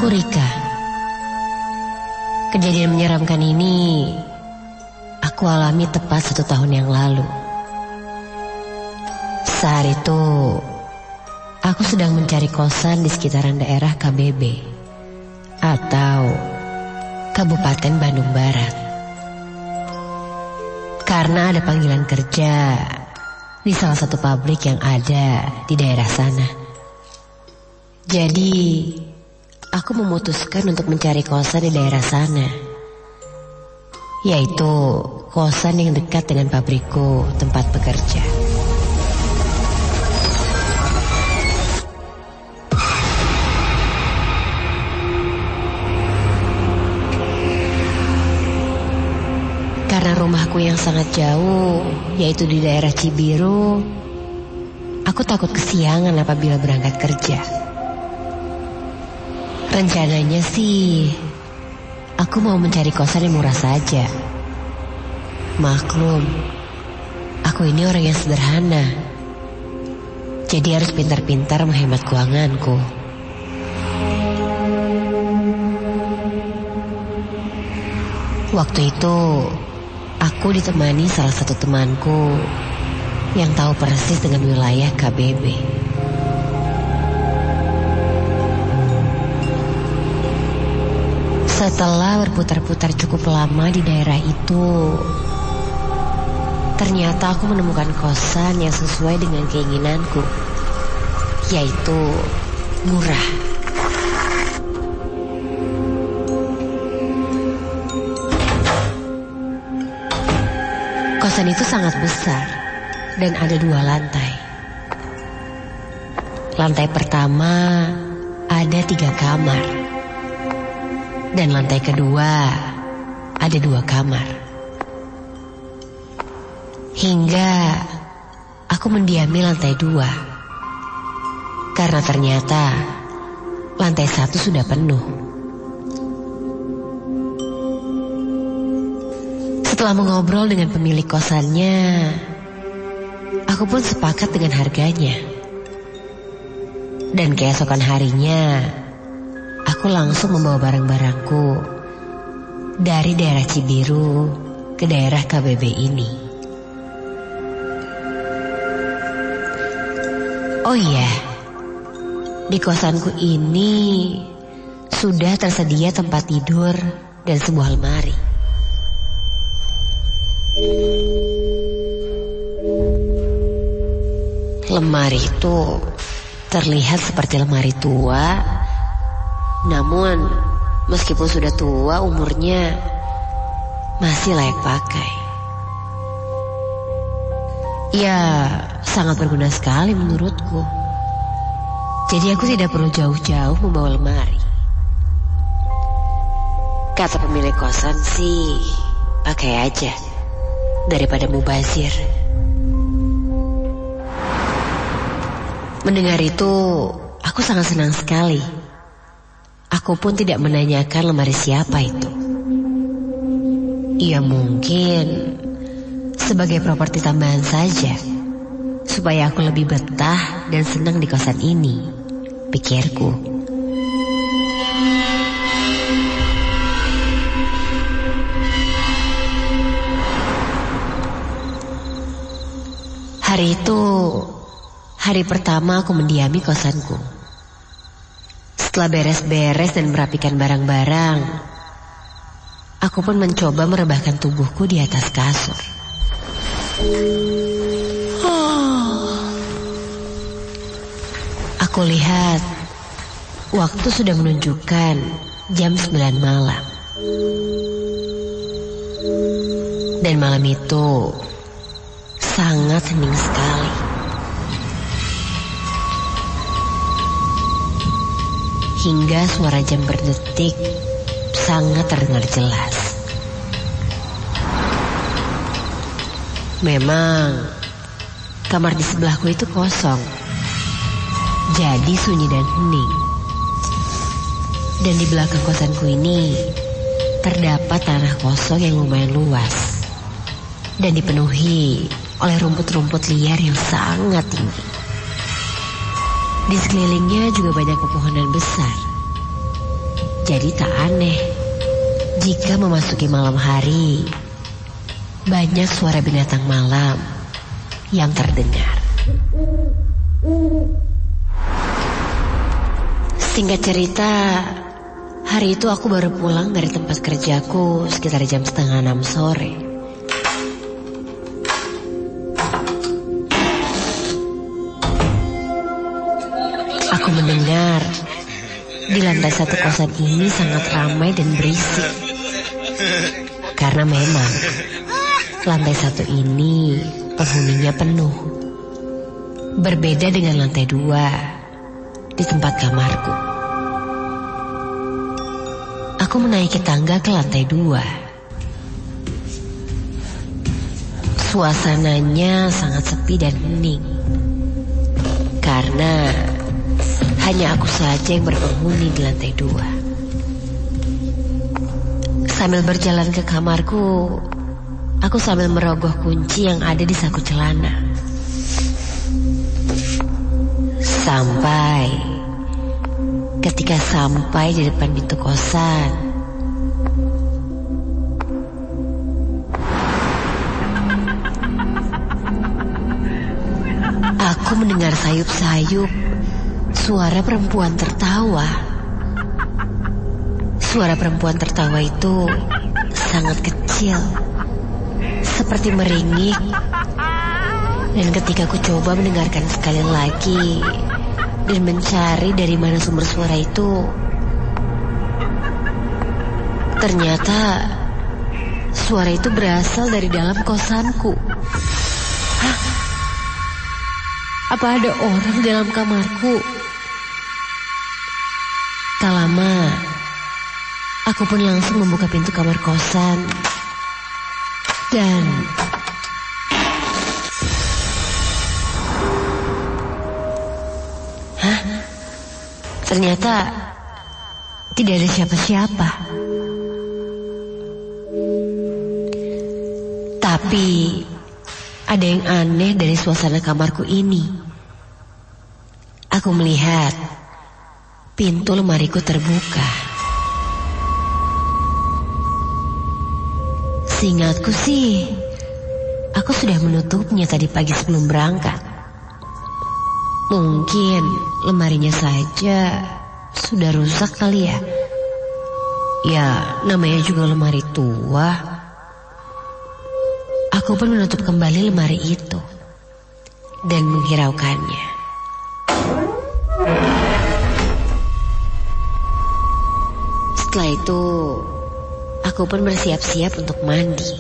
Aku Rika. Kejadian menyeramkan ini aku alami tepat 1 tahun yang lalu. Saat itu aku sedang mencari kosan di sekitaran daerah KBB atau Kabupaten Bandung Barat. Karena ada panggilan kerja di salah satu pabrik yang ada di daerah sana. Jadi aku memutuskan untuk mencari kosan di daerah sana, yaitu kosan yang dekat dengan pabrikku tempat bekerja. Karena rumahku yang sangat jauh, yaitu di daerah Cibiru, aku takut kesiangan apabila berangkat kerja. Rencananya sih, aku mau mencari kosan yang murah saja. Maklum, aku ini orang yang sederhana, jadi harus pintar-pintar menghemat keuanganku. Waktu itu, aku ditemani salah satu temanku yang tahu persis dengan wilayah KBB. Setelah berputar-putar cukup lama di daerah itu, ternyata aku menemukan kosan yang sesuai dengan keinginanku, yaitu murah. Kosan itu sangat besar dan ada 2 lantai. Lantai pertama ada 3 kamar. Dan lantai kedua ada 2 kamar. Hingga aku mendiami lantai 2. Karena ternyata lantai 1 sudah penuh. Setelah mengobrol dengan pemilik kosannya, aku pun sepakat dengan harganya. Dan keesokan harinya, aku langsung membawa barang-barangku dari daerah Cibiru ke daerah KBB ini. Oh iya, di kosanku ini sudah tersedia tempat tidur dan sebuah lemari. Lemari itu terlihat seperti lemari tua, namun meskipun sudah tua umurnya masih layak pakai. Ya, sangat berguna sekali menurutku. Jadi aku tidak perlu jauh-jauh membawa lemari. Kata pemilik kosan sih, pakai aja daripada mubazir. Mendengar itu, aku sangat senang sekali. Aku pun tidak menanyakan lemari siapa itu. Ya mungkin sebagai properti tambahan saja, supaya aku lebih betah dan senang di kosan ini, pikirku. Hari itu, hari pertama aku mendiami kosanku. Setelah beres-beres dan merapikan barang-barang, aku pun mencoba merebahkan tubuhku di atas kasur. Aku lihat waktu sudah menunjukkan jam 9 malam. Dan malam itu sangat hening sekali. Hingga suara jam berdetik sangat terdengar jelas. Memang kamar di sebelahku itu kosong, jadi sunyi dan hening. Dan di belakang kosanku ini terdapat tanah kosong yang lumayan luas dan dipenuhi oleh rumput-rumput liar yang sangat tinggi. Di sekelilingnya juga banyak pepohonan besar. Jadi tak aneh jika memasuki malam hari, banyak suara binatang malam yang terdengar. Singkat cerita, hari itu aku baru pulang dari tempat kerjaku sekitar jam 5:30 sore. Aku mendengar di lantai 1 kosan ini sangat ramai dan berisik. Karena memang lantai 1 ini penghuninya penuh. Berbeda dengan lantai 2 di tempat kamarku. Aku menaiki tangga ke lantai 2. Suasananya sangat sepi dan hening. Karena hanya aku saja yang berpenghuni di lantai 2. Sambil berjalan ke kamarku, aku sambil merogoh kunci yang ada di saku celana. Ketika sampai di depan pintu kosan, aku mendengar sayup-sayup suara perempuan tertawa. Suara perempuan tertawa itu sangat kecil, seperti meringik. Dan ketika aku coba mendengarkan sekali lagi dan mencari dari mana sumber suara itu, ternyata suara itu berasal dari dalam kosanku. Hah? Apa ada orang dalam kamarku? Tak lama, aku pun langsung membuka pintu kamar kosan. Dan ternyata tidak ada siapa-siapa. Tapi ada yang aneh dari suasana kamarku ini. Aku melihat pintu lemariku terbuka. Seingatku sih, aku sudah menutupnya tadi pagi sebelum berangkat. Mungkin lemarinya saja sudah rusak kali ya. Ya, namanya juga lemari tua. Aku pun menutup kembali lemari itu dan menghiraukannya. Setelah itu, aku pun bersiap-siap untuk mandi.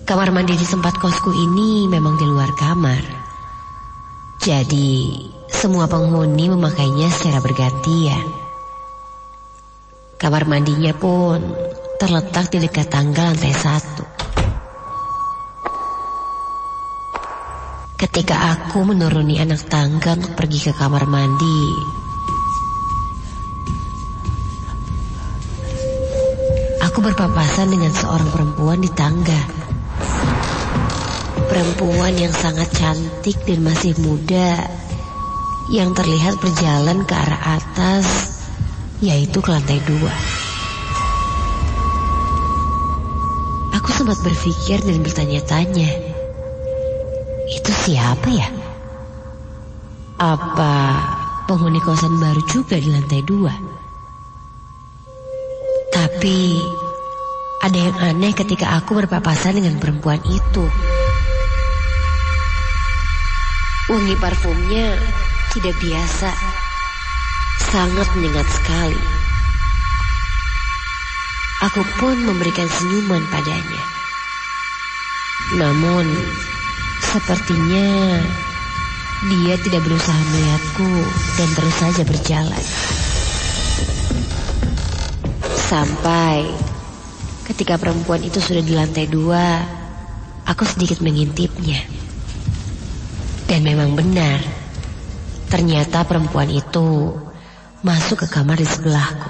Kamar mandi di tempat kosku ini memang di luar kamar. Jadi, semua penghuni memakainya secara bergantian. Kamar mandinya pun terletak di dekat tangga lantai 1. Ketika aku menuruni anak tangga untuk pergi ke kamar mandi, aku berpapasan dengan seorang perempuan di tangga. Perempuan yang sangat cantik dan masih muda, yang terlihat berjalan ke arah atas, yaitu ke lantai 2. Aku sempat berpikir dan bertanya-tanya, itu siapa ya? Apa penghuni kosan baru juga di lantai 2? Tapi ada yang aneh ketika aku berpapasan dengan perempuan itu. Wangi parfumnya tidak biasa, sangat menyengat sekali. Aku pun memberikan senyuman padanya. Namun, sepertinya dia tidak berusaha melihatku dan terus saja berjalan. Sampai ketika perempuan itu sudah di lantai 2, aku sedikit mengintipnya. Dan memang benar, ternyata perempuan itu masuk ke kamar di sebelahku.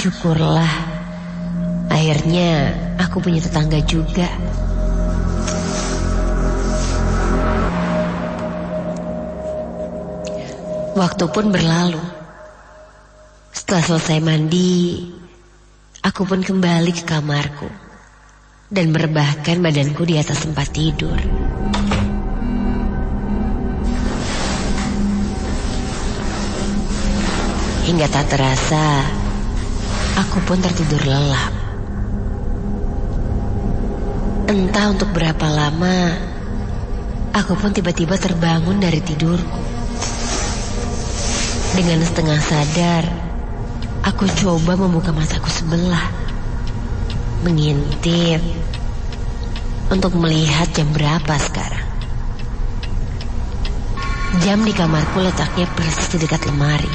Syukurlah, akhirnya aku punya tetangga juga. Waktu pun berlalu. Setelah selesai mandi, aku pun kembali ke kamarku dan merebahkan badanku di atas tempat tidur. Hingga tak terasa, aku pun tertidur lelap. Entah untuk berapa lama, aku pun tiba-tiba terbangun dari tidurku. Dengan setengah sadar, aku coba membuka mataku sebelah, mengintip untuk melihat jam berapa sekarang. Jam di kamarku letaknya persis di dekat lemari.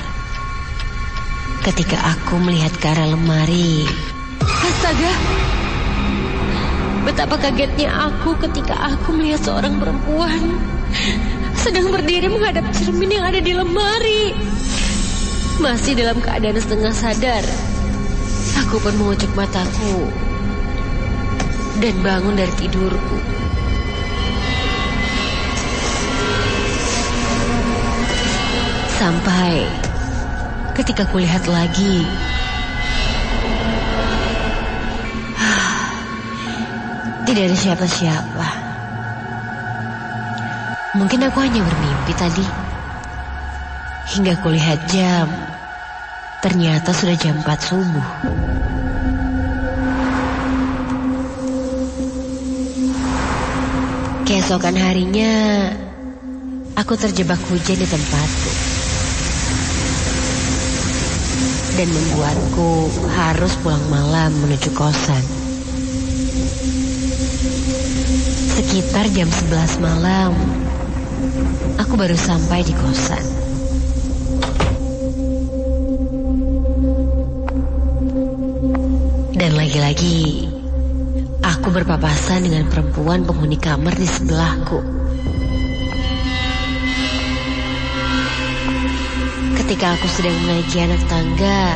Ketika aku melihat ke arah lemari, astaga! Betapa kagetnya aku ketika aku melihat seorang perempuan sedang berdiri menghadap cermin yang ada di lemari. Masih dalam keadaan setengah sadar, aku pun mengucuk mataku dan bangun dari tidurku. Sampai ketika kulihat lagi, tidak ada siapa-siapa. Mungkin aku hanya bermimpi tadi. Hingga kulihat jam, ternyata sudah jam 4 subuh. Keesokan harinya, aku terjebak hujan di tempatku dan membuatku harus pulang malam menuju kosan. Sekitar jam 11 malam, aku baru sampai di kosan. Dan lagi-lagi, aku berpapasan dengan perempuan penghuni kamar di sebelahku. Ketika aku sedang menaiki anak tangga,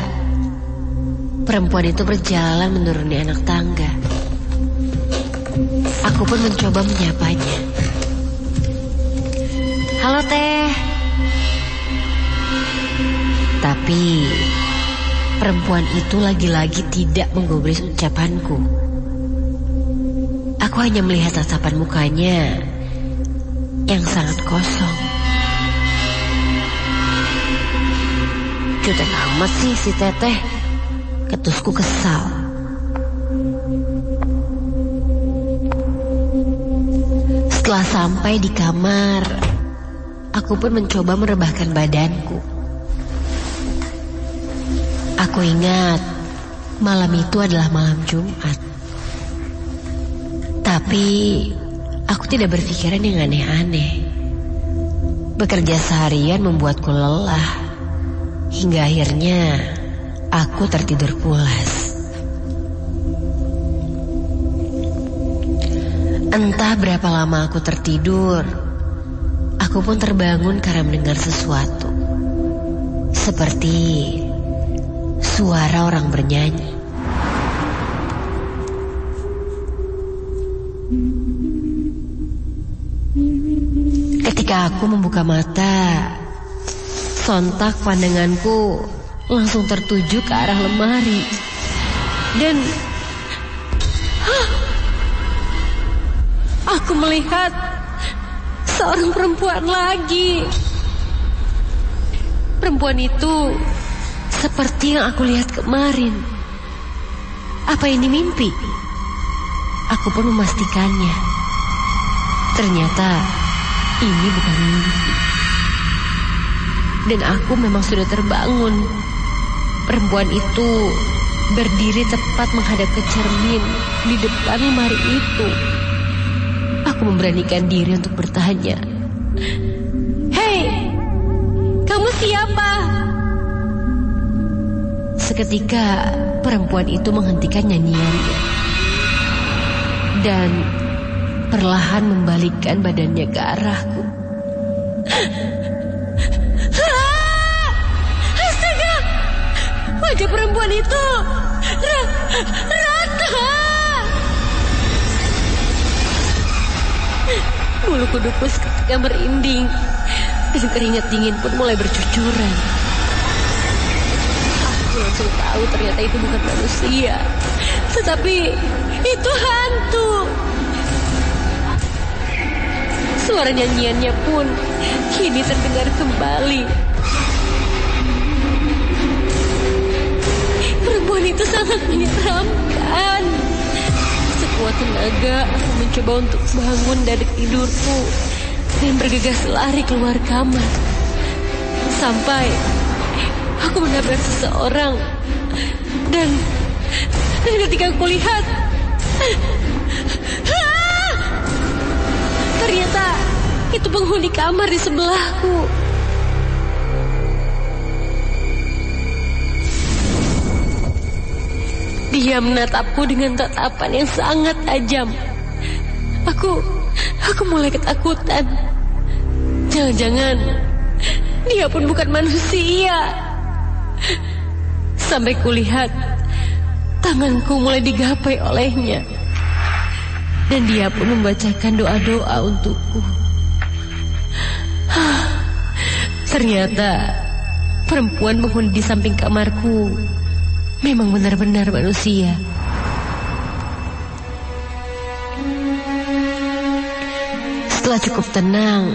perempuan itu berjalan menuruni anak tangga. Aku pun mencoba menyapanya. Halo Teh. Tapi perempuan itu lagi-lagi tidak menggubris ucapanku. Aku hanya melihat tatapan mukanya yang sangat kosong. Jutek amat sih si Teteh, ketusku kesal. Setelah sampai di kamar, aku pun mencoba merebahkan badanku. Aku ingat malam itu adalah malam Jumat. Tapi aku tidak berpikiran yang aneh-aneh. Bekerja seharian membuatku lelah. Hingga akhirnya aku tertidur pulas. Entah berapa lama aku tertidur, aku pun terbangun karena mendengar sesuatu. Seperti suara orang bernyanyi. Ketika aku membuka mata, sontak pandanganku langsung tertuju ke arah lemari. Dan aku melihat seorang perempuan lagi. Perempuan itu seperti yang aku lihat kemarin. Apa ini mimpi? Aku pun memastikannya. Ternyata ini bukan mimpi. Dan aku memang sudah terbangun. Perempuan itu berdiri tepat menghadap ke cermin di depan lemari itu. Aku memberanikan diri untuk bertanya, "Hei, kamu siapa?" Seketika perempuan itu menghentikan nyanyiannya dan perlahan membalikkan badannya ke arahku. Astaga! Wajah perempuan itu Rata! Bulu kuduku seketika merinding dan keringat dingin pun mulai bercucuran. Aku langsung tahu ternyata itu bukan manusia, tetapi itu hantu. Suara nyanyiannya pun kini terdengar kembali. Perempuan itu sangat menyeramkan. Sekuat tenaga aku mencoba untuk bangun dari tidurku dan bergegas lari keluar kamar. Sampai aku menabrak seseorang. Dan ketika aku lihat, ternyata itu penghuni kamar di sebelahku. Dia menatapku dengan tatapan yang sangat tajam. Aku mulai ketakutan. Jangan-jangan dia pun bukan manusia. Sampai kulihat tanganku mulai digapai olehnya. Dan dia pun membacakan doa-doa untukku. Ternyata perempuan penghuni di samping kamarku memang benar-benar manusia. Setelah cukup tenang,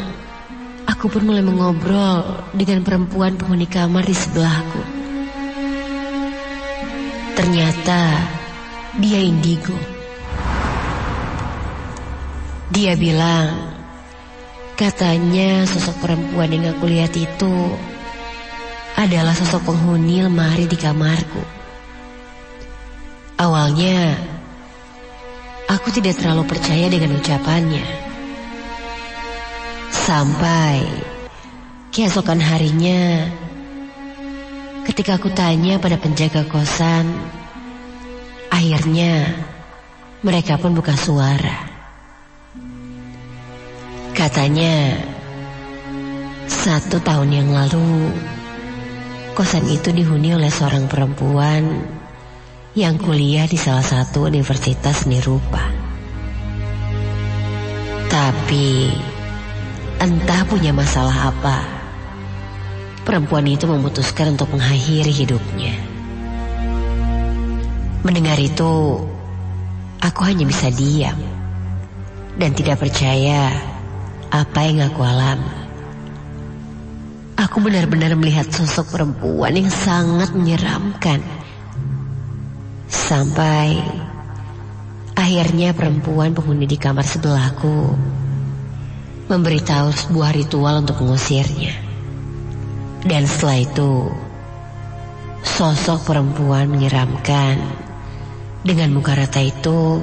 aku pun mulai mengobrol dengan perempuan penghuni kamar di sebelahku. Ternyata dia indigo. Dia bilang, katanya sosok perempuan yang aku lihat itu adalah sosok penghuni lemari di kamarku. Awalnya, aku tidak terlalu percaya dengan ucapannya. Sampai keesokan harinya, ketika aku tanya pada penjaga kosan, akhirnya mereka pun buka suara. Katanya 1 tahun yang lalu, kosan itu dihuni oleh seorang perempuan yang kuliah di salah satu universitas seni rupa. Tapi entah punya masalah apa, perempuan itu memutuskan untuk mengakhiri hidupnya. Mendengar itu, aku hanya bisa diam dan tidak percaya apa yang aku alami. Aku benar-benar melihat sosok perempuan yang sangat menyeramkan. Sampai akhirnya perempuan penghuni di kamar sebelahku memberitahu sebuah ritual untuk mengusirnya. Dan setelah itu, sosok perempuan menyeramkan dengan muka rata itu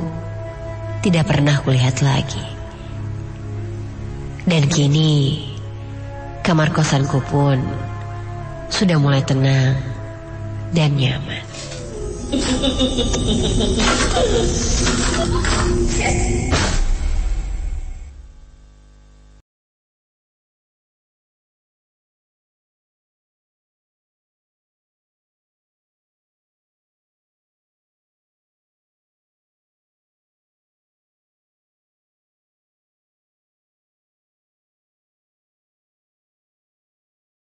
tidak pernah kulihat lagi. Dan kini kamar kosanku pun sudah mulai tenang dan nyaman.